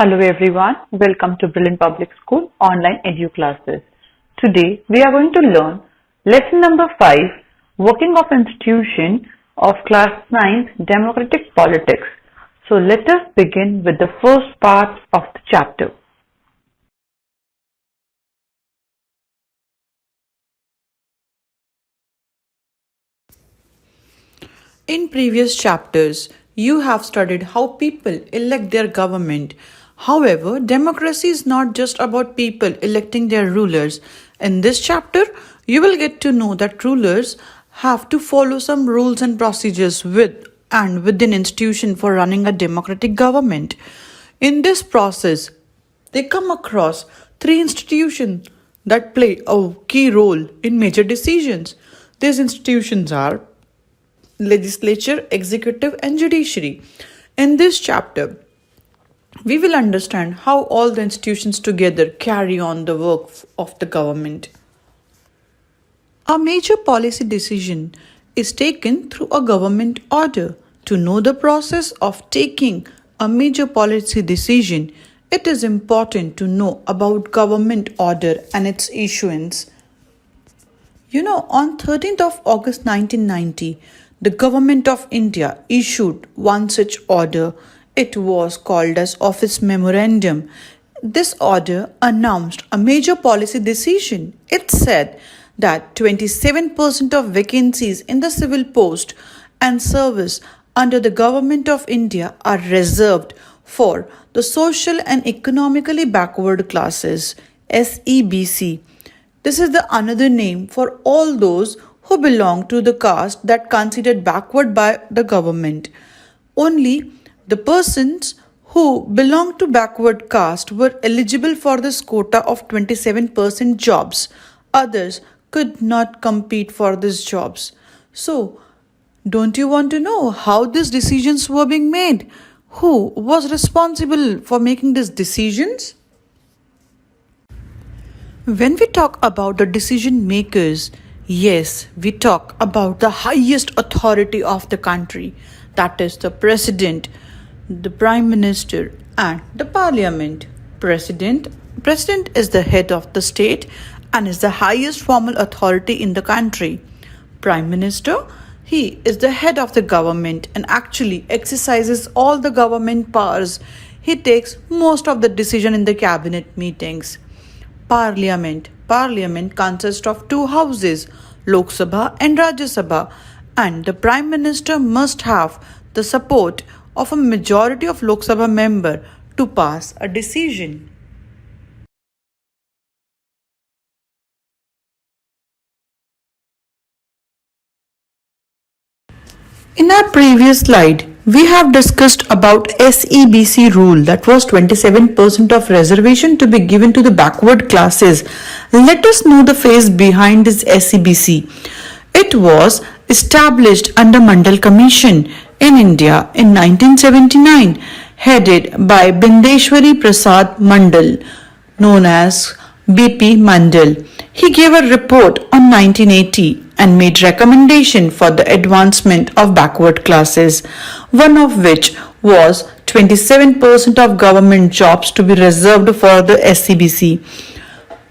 Hello everyone, welcome to Brilliant Public School online edu classes. Today we are going to learn lesson number 5, Working of Institution of Class 9 Democratic Politics. So let us begin with the first part of the chapter. In previous chapters, you have studied how people elect their government. However, democracy is not just about people electing their rulers. In this chapter, you will get to know that rulers have to follow some rules and procedures within institution for running a democratic government. In this process, they come across three institutions that play a key role in major decisions. These institutions are legislature, executive, and judiciary. In this chapter, we will understand how all the institutions together carry on the work of the government. A major policy decision is taken through a government order. To know the process of taking a major policy decision, it is important to know about government order and its issuance. On 13th of August 1990, the Government of India issued one such order. It was called as Office Memorandum. This order announced a major policy decision. It said that 27% of vacancies in the civil post and service under the Government of India are reserved for the social and economically backward classes, SEBC. This is the another name for all those who belong to the caste that considered backward by the government. Only the persons who belonged to backward caste were eligible for this quota of 27% jobs. Others could not compete for these jobs. So, don't you want to know how these decisions were being made? Who was responsible for making these decisions? When we talk about the decision makers, yes, we talk about the highest authority of the country, that is the president, the prime minister, and the parliament. President is the head of the state and is the highest formal authority in the country. Prime minister, he is the head of the government and actually exercises all the government powers. He takes most of the decision in the cabinet meetings. Parliament consists of two houses, Lok Sabha and Rajya Sabha, and the Prime Minister must have the support of a majority of Lok Sabha member to pass a decision. In our previous slide, we have discussed about SEBC rule, that was 27% of reservation to be given to the backward classes. Let us know the phase behind this SEBC. It was established under Mandal Commission in India in 1979, headed by Bindeshwari Prasad Mandal, known as BP Mandal. He gave a report on 1980 and made recommendation for the advancement of backward classes, one of which was 27% of government jobs to be reserved for the SEBC.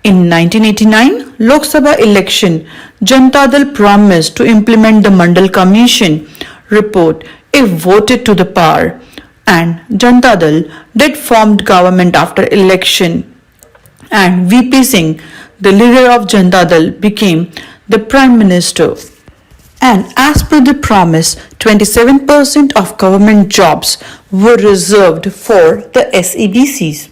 In 1989 Lok Sabha election, Janata Dal promised to implement the Mandal Commission report if voted to the power, and Janata Dal did formed government after election, and VP Singh, the leader of Janata Dal, became the Prime Minister. And as per the promise, 27% of government jobs were reserved for the SEBCs.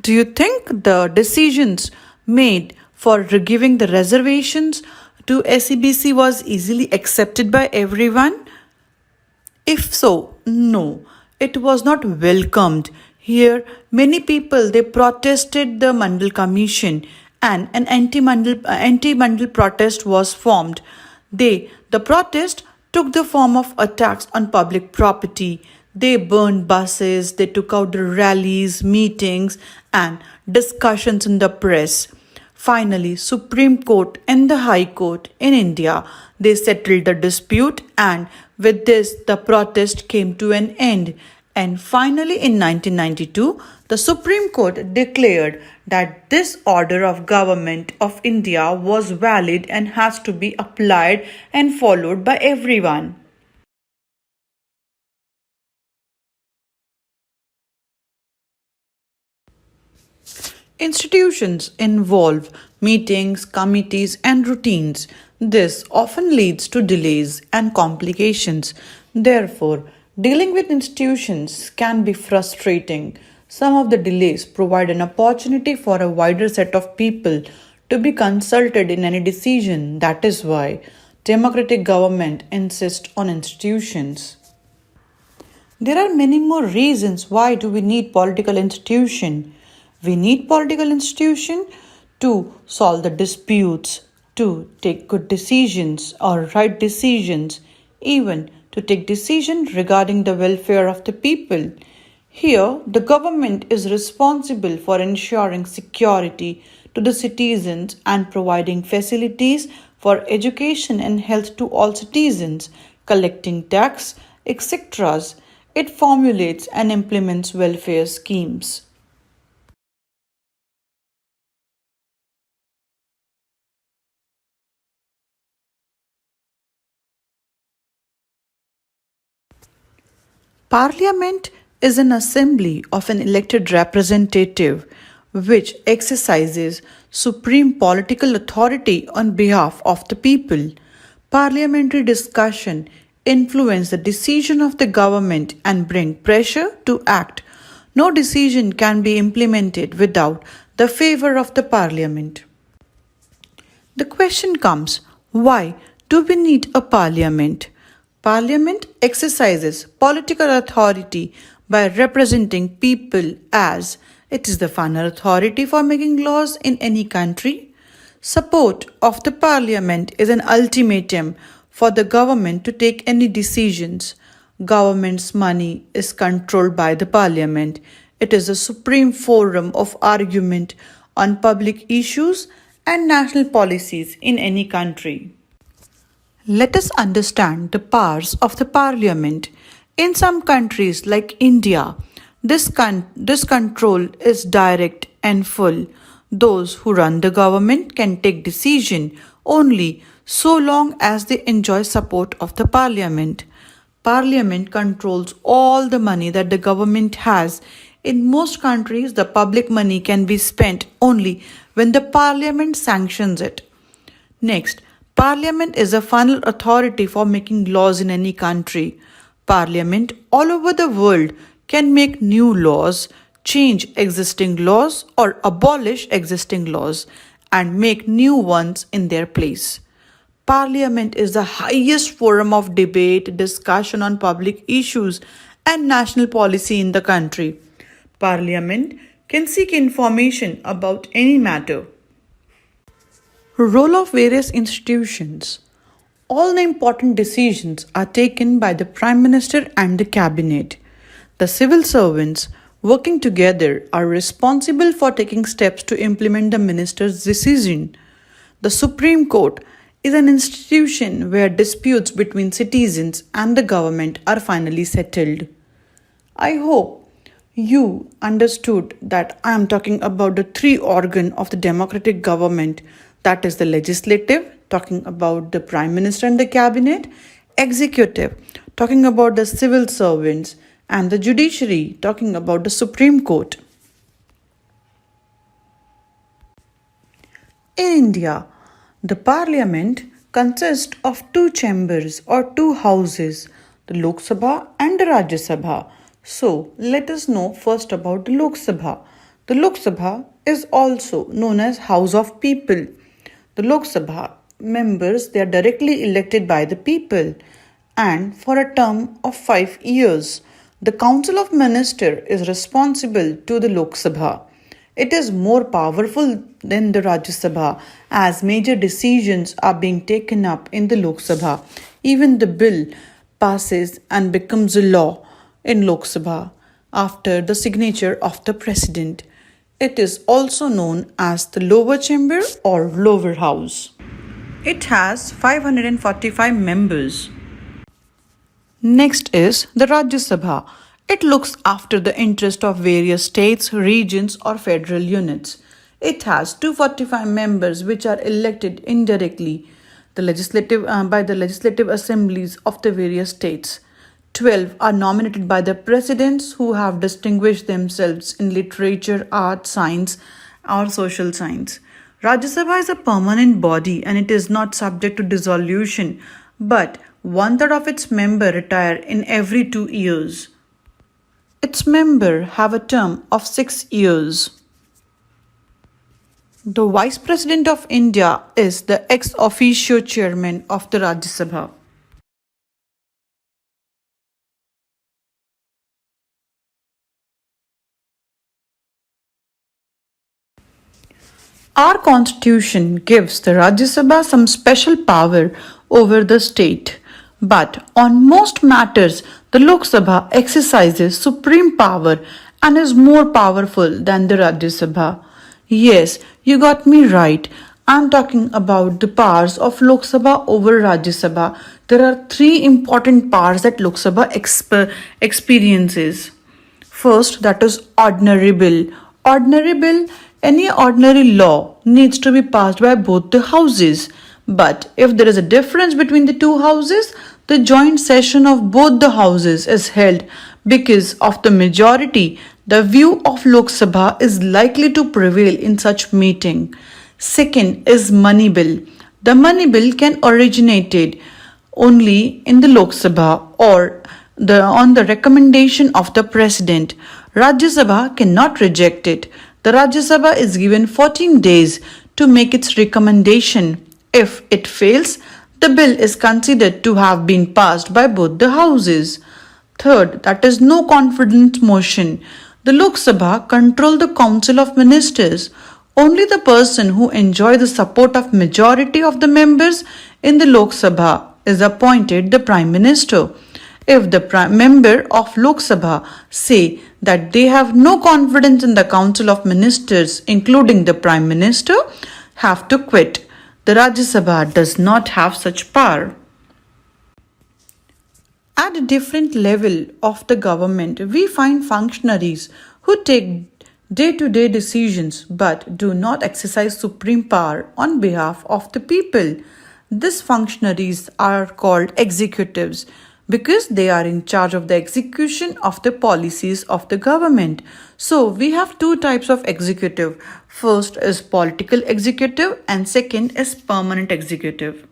Do you think the decisions made for giving the reservations to SEBC was easily accepted by everyone? If so, no, it was not welcomed. Here, many people, they protested the Mandal Commission and an anti-Mandal protest was formed. The protest took the form of attacks on public property. They burned buses, they took out the rallies, meetings, and discussions in the press. Finally, Supreme Court and the High Court in India, they settled the dispute, and with this the protest came to an end. And finally in 1992, the Supreme Court declared that this order of government of India was valid and has to be applied and followed by everyone. Institutions involve meetings, committees, and routines. This often leads to delays and complications. Therefore, dealing with institutions can be frustrating. Some of the delays provide an opportunity for a wider set of people to be consulted in any decision. That is why democratic government insists on institutions. There are many more reasons why do we need political institution. We need political institution to solve the disputes, to take good decisions or right decisions, even to take decisions regarding the welfare of the people. Here, the government is responsible for ensuring security to the citizens and providing facilities for education and health to all citizens, collecting tax, etc. It formulates and implements welfare schemes. Parliament is an assembly of an elected representative which exercises supreme political authority on behalf of the people. Parliamentary discussion influence the decision of the government and bring pressure to act. No decision can be implemented without the favor of the parliament. The question comes, why do we need a parliament? Parliament exercises political authority by representing people as it is the final authority for making laws in any country. Support of the parliament is an ultimatum for the government to take any decisions. Government's money is controlled by the parliament. It is a supreme forum of argument on public issues and national policies in any country. Let us understand the powers of the parliament. In some countries like India, this control is direct and full. Those who run the government can take decision only so long as they enjoy support of the parliament. Parliament controls all the money that the government has. In most countries, the public money can be spent only when the parliament sanctions it. Next, Parliament is the final authority for making laws in any country. Parliament all over the world can make new laws, change existing laws, or abolish existing laws and make new ones in their place. Parliament is the highest forum of debate, discussion on public issues, and national policy in the country. Parliament can seek information about any matter. Role of various institutions. All the important decisions are taken by the Prime Minister and the Cabinet. The civil servants working together are responsible for taking steps to implement the minister's decision. The Supreme Court is an institution where disputes between citizens and the government are finally settled. I hope you understood that I am talking about the three organs of the democratic government, that is the legislative, talking about the prime minister and the cabinet, executive, talking about the civil servants, and the judiciary, talking about the Supreme Court. In India, the parliament consists of two chambers or two houses, the Lok Sabha and the Rajya Sabha. So, let us know first about the Lok Sabha. The Lok Sabha is also known as House of People. The Lok Sabha members, they are directly elected by the people and for a term of 5 years. The Council of Ministers is responsible to the Lok Sabha. It is more powerful than the Rajya Sabha as major decisions are being taken up in the Lok Sabha. Even the bill passes and becomes a law in Lok Sabha after the signature of the president. It is also known as the lower chamber or lower house. It has 545 members. Next is the Rajya Sabha. It looks after the interest of various states, regions, or federal units. It has 245 members which are elected indirectly by the legislative assemblies of the various states. 12 are nominated by the presidents who have distinguished themselves in literature, art, science, or social science. Rajya Sabha is a permanent body and it is not subject to dissolution, but one third of its members retire in every 2 years. Its members have a term of 6 years. The Vice President of India is the ex officio chairman of the Rajya Sabha. Our constitution gives the Rajya Sabha some special power over the state. But on most matters, the Lok Sabha exercises supreme power and is more powerful than the Rajya Sabha. Yes, you got me right. I'm talking about the powers of Lok Sabha over Rajya Sabha. There are three important powers that Lok Sabha experiences. First, that is ordinary bill. Ordinary bill, any ordinary law needs to be passed by both the houses. But if there is a difference between the two houses, the joint session of both the houses is held because of the majority. The view of Lok Sabha is likely to prevail in such meeting. Second is money bill. The money bill can originate only in the Lok Sabha or on the recommendation of the president. Rajya Sabha cannot reject it. The Rajya Sabha is given 14 days to make its recommendation. If it fails, the bill is considered to have been passed by both the houses. Third, that is no confidence motion. The Lok Sabha control the Council of Ministers. Only the person who enjoys the support of majority of the members in the Lok Sabha is appointed the Prime Minister. If the member of Lok Sabha say that they have no confidence in the Council of Ministers, including the Prime Minister, have to quit. The Rajya Sabha does not have such power. At a different level of the government, we find functionaries who take day-to-day decisions but do not exercise supreme power on behalf of the people. These functionaries are called executives because they are in charge of the execution of the policies of the government. So we have two types of executive. First is political executive and second is permanent executive.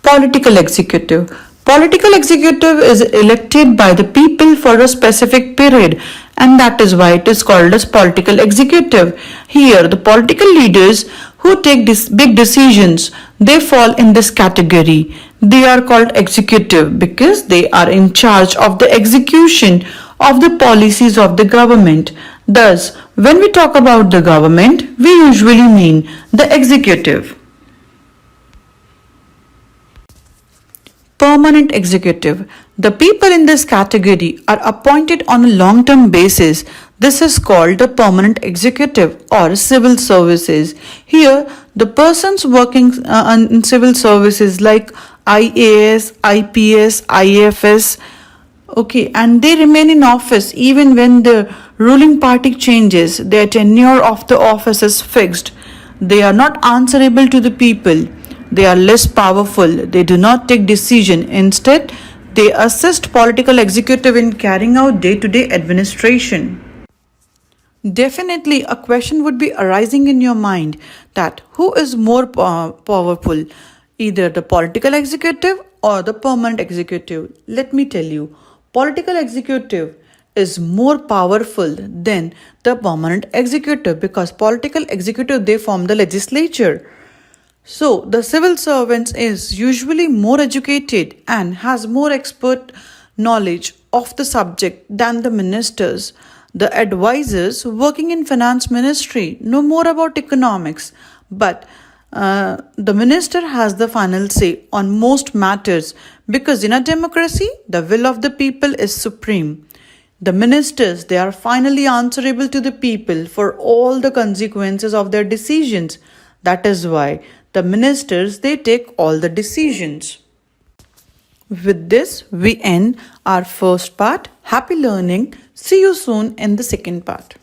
Political executive. Political executive is elected by the people for a specific period and that is why it is called as political executive. Here the political leaders who take big decisions, they fall in this category. They are called executive because they are in charge of the execution of the policies of the government. Thus, when we talk about the government, we usually mean the executive. Permanent executive. The people in this category are appointed on a long-term basis. This is called the permanent executive or civil services. Here, the persons working in civil services like IAS, IPS, IFS, and they remain in office even when the ruling party changes. Their tenure of the office is fixed. They are not answerable to the people. They are less powerful. They do not take decision. Instead, they assist political executive in carrying out day-to-day administration. Definitely, a question would be arising in your mind that who is more powerful, either the political executive or the permanent executive? Let me tell you, political executive is more powerful than the permanent executive because political executive, they form the legislature. So, the civil servants is usually more educated and has more expert knowledge of the subject than the ministers. The advisors working in finance ministry know more about economics, but the minister has the final say on most matters because in a democracy, the will of the people is supreme. The ministers, they are finally answerable to the people for all the consequences of their decisions. That is why the ministers, they take all the decisions. With this, we end our first part. Happy learning. See you soon in the second part.